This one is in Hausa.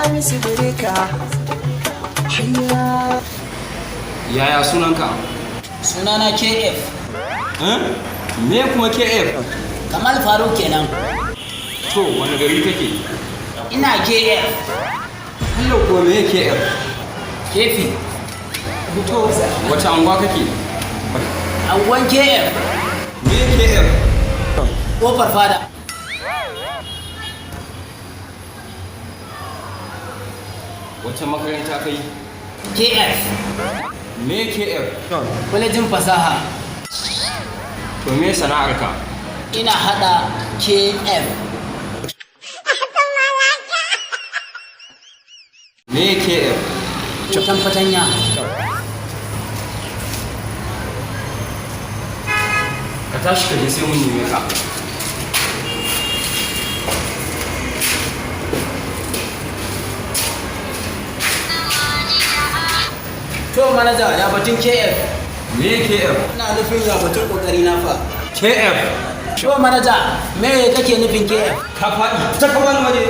Hamisu Bireka. Yaya sunanka? Sunana KF. Me kuma KF? Kamal Faruk kenan. To, wani gari kake? Ina KF. Hello ko me KF? Kefi. To, wace anguwa kake? Anguwan KF. Me KF? Kofar fada. Wace makaranta kai? KF. Me KF? Kwalejin fasaha. To me sana'arka? Ina hada KF. Me KF? Cutan fatanya. Ka tashi ka je sai mun neme ka. To manaja ya batun KF. Me KF? Ina nufin ya batun kokari na fa. KF? To manaja me kake nufin KF? Ka faɗi ta kaban waje.